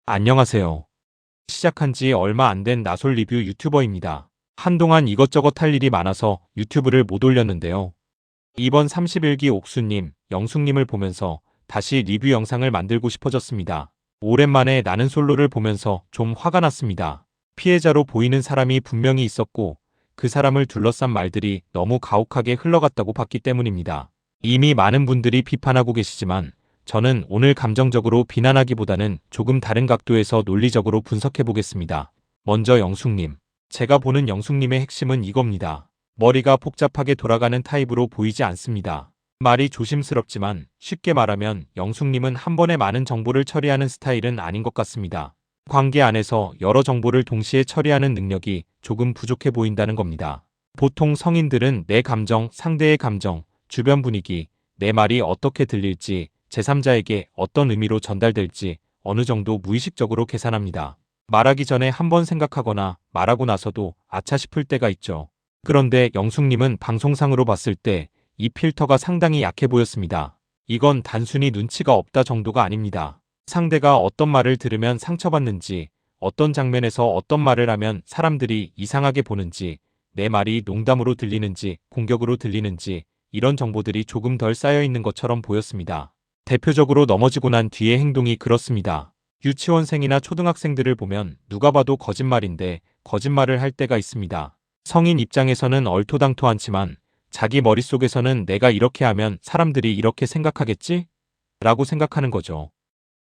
안녕하세요. 시작한 지 얼마 안 된 나솔 리뷰 유튜버입니다. 한동안 이것저것 할 일이 많아서 유튜브를 못 올렸는데요. 이번 31기 옥수님, 영숙님을 보면서 다시 리뷰 영상을 만들고 싶어졌습니다. 오랜만에 나는 솔로를 보면서 좀 화가 났습니다. 피해자로 보이는 사람이 분명히 있었고 그 사람을 둘러싼 말들이 너무 가혹하게 흘러갔다고 봤기 때문입니다. 이미 많은 분들이 비판하고 계시지만 저는 오늘 감정적으로 비난하기보다는 조금 다른 각도에서 논리적으로 분석해 보겠습니다. 먼저 영숙님. 제가 보는 영숙님의 핵심은 이겁니다. 머리가 복잡하게 돌아가는 타입으로 보이지 않습니다. 말이 조심스럽지만 쉽게 말하면 영숙님은 한 번에 많은 정보를 처리하는 스타일은 아닌 것 같습니다. 관계 안에서 여러 정보를 동시에 처리하는 능력이 조금 부족해 보인다는 겁니다. 보통 성인들은 내 감정, 상대의 감정, 주변 분위기, 내 말이 어떻게 들릴지, 제3자에게 어떤 의미로 전달될지 어느 정도 무의식적으로 계산합니다. 말하기 전에 한 번 생각하거나 말하고 나서도 아차 싶을 때가 있죠. 그런데 영숙님은 방송상으로 봤을 때 이 필터가 상당히 약해 보였습니다. 이건 단순히 눈치가 없다 정도가 아닙니다. 상대가 어떤 말을 들으면 상처받는지, 어떤 장면에서 어떤 말을 하면 사람들이 이상하게 보는지, 내 말이 농담으로 들리는지 공격으로 들리는지 이런 정보들이 조금 덜 쌓여 있는 것처럼 보였습니다. 대표적으로 넘어지고 난 뒤의 행동이 그렇습니다. 유치원생이나 초등학생들을 보면 누가 봐도 거짓말인데 거짓말을 할 때가 있습니다. 성인 입장에서는 얼토당토않지만 자기 머릿속에서는 내가 이렇게 하면 사람들이 이렇게 생각하겠지? 라고 생각하는 거죠.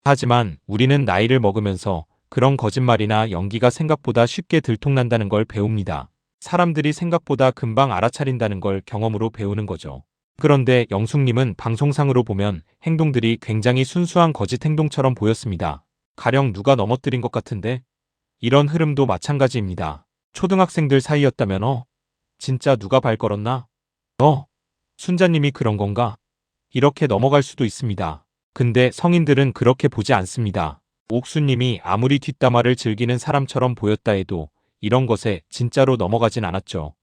하지만 우리는 나이를 먹으면서 그런 거짓말이나 연기가 생각보다 쉽게 들통난다는 걸 배웁니다. 사람들이 생각보다 금방 알아차린다는 걸 경험으로 배우는 거죠. 그런데 영숙님은 방송상으로 보면 행동들이 굉장히 순수한 거짓 행동처럼 보였습니다. 가령 누가 넘어뜨린 것 같은데? 이런 흐름도 마찬가지입니다. 초등학생들 사이였다면 진짜 누가 발 걸었나? 순자님이 그런 건가? 이렇게 넘어갈 수도 있습니다. 근데 성인들은 그렇게 보지 않습니다. 옥수님이 아무리 뒷담화를 즐기는 사람처럼 보였다 해도 이런 것에 진짜로 넘어가진 않았죠.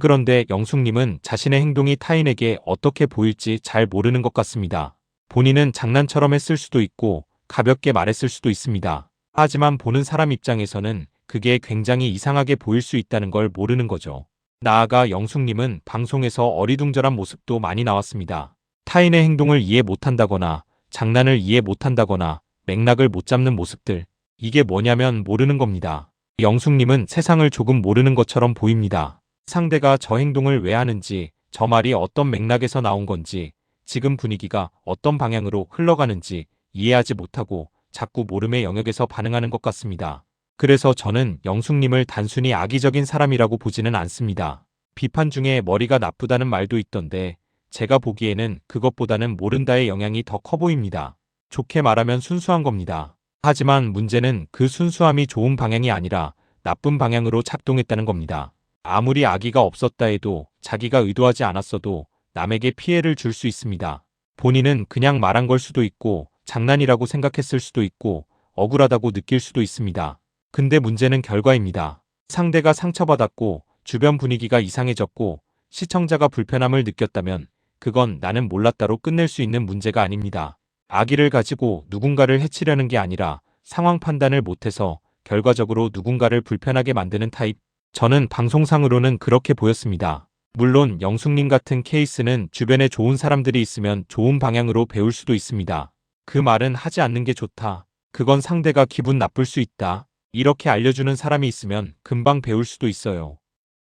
그런데 영숙님은 자신의 행동이 타인에게 어떻게 보일지 잘 모르는 것 같습니다. 본인은 장난처럼 했을 수도 있고 가볍게 말했을 수도 있습니다. 하지만 보는 사람 입장에서는 그게 굉장히 이상하게 보일 수 있다는 걸 모르는 거죠. 나아가 영숙님은 방송에서 어리둥절한 모습도 많이 나왔습니다. 타인의 행동을 이해 못한다거나 장난을 이해 못한다거나 맥락을 못 잡는 모습들. 이게 뭐냐면 모르는 겁니다. 영숙님은 세상을 조금 모르는 것처럼 보입니다. 상대가 저 행동을 왜 하는지, 저 말이 어떤 맥락에서 나온 건지, 지금 분위기가 어떤 방향으로 흘러가는지 이해하지 못하고 자꾸 모름의 영역에서 반응하는 것 같습니다. 그래서 저는 영숙님을 단순히 악의적인 사람이라고 보지는 않습니다. 비판 중에 머리가 나쁘다는 말도 있던데 제가 보기에는 그것보다는 모른다의 영향이 더 커 보입니다. 좋게 말하면 순수한 겁니다. 하지만 문제는 그 순수함이 좋은 방향이 아니라 나쁜 방향으로 작동했다는 겁니다. 아무리 악의가 없었다 해도 자기가 의도하지 않았어도 남에게 피해를 줄 수 있습니다. 본인은 그냥 말한 걸 수도 있고 장난이라고 생각했을 수도 있고 억울하다고 느낄 수도 있습니다. 근데 문제는 결과입니다. 상대가 상처받았고 주변 분위기가 이상해졌고 시청자가 불편함을 느꼈다면 그건 나는 몰랐다로 끝낼 수 있는 문제가 아닙니다. 악의를 가지고 누군가를 해치려는 게 아니라 상황 판단을 못해서 결과적으로 누군가를 불편하게 만드는 타입. 저는 방송상으로는 그렇게 보였습니다. 물론 영숙님 같은 케이스는 주변에 좋은 사람들이 있으면 좋은 방향으로 배울 수도 있습니다. 그 말은 하지 않는 게 좋다. 그건 상대가 기분 나쁠 수 있다. 이렇게 알려주는 사람이 있으면 금방 배울 수도 있어요.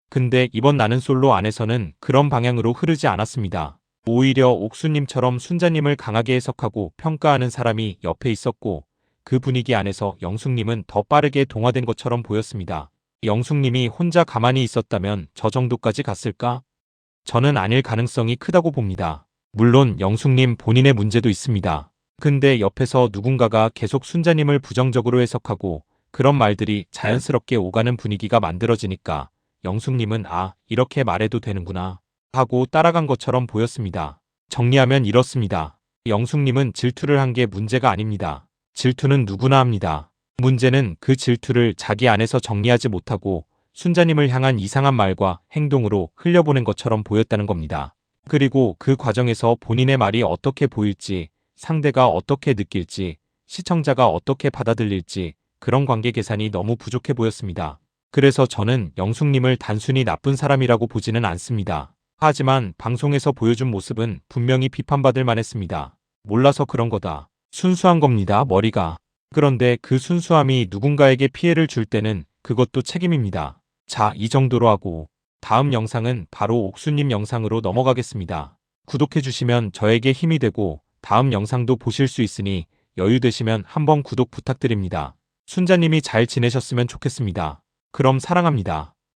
근데 이번 나는 솔로 안에서는 그런 방향으로 흐르지 않았습니다. 오히려 옥수님처럼 순자님을 강하게 해석하고 평가하는 사람이 옆에 있었고 그 분위기 안에서 영숙님은 더 빠르게 동화된 것처럼 보였습니다. 영숙님이 혼자 가만히 있었다면 저 정도까지 갔을까? 저는 아닐 가능성이 크다고 봅니다. 물론 영숙님 본인의 문제도 있습니다. 근데 옆에서 누군가가 계속 순자님을 부정적으로 해석하고 그런 말들이 자연스럽게 오가는 분위기가 만들어지니까 영숙님은 이렇게 말해도 되는구나 하고 따라간 것처럼 보였습니다. 정리하면 이렇습니다. 영숙님은 질투를 한 게 문제가 아닙니다. 질투는 누구나 합니다. 문제는 그 질투를 자기 안에서 정리하지 못하고 순자님을 향한 이상한 말과 행동으로 흘려보낸 것처럼 보였다는 겁니다. 그리고 그 과정에서 본인의 말이 어떻게 보일지, 상대가 어떻게 느낄지, 시청자가 어떻게 받아들일지 그런 관계 계산이 너무 부족해 보였습니다. 그래서 저는 영숙님을 단순히 나쁜 사람이라고 보지는 않습니다. 하지만 방송에서 보여준 모습은 분명히 비판받을 만했습니다. 몰라서 그런 거다. 순수한 겁니다, 머리가. 그런데 그 순수함이 누군가에게 피해를 줄 때는 그것도 책임입니다. 자, 이 정도로 하고 다음 영상은 바로 옥수님 영상으로 넘어가겠습니다. 구독해주시면 저에게 힘이 되고 다음 영상도 보실 수 있으니 여유 되시면 한번 구독 부탁드립니다. 순자님이 잘 지내셨으면 좋겠습니다. 그럼 사랑합니다.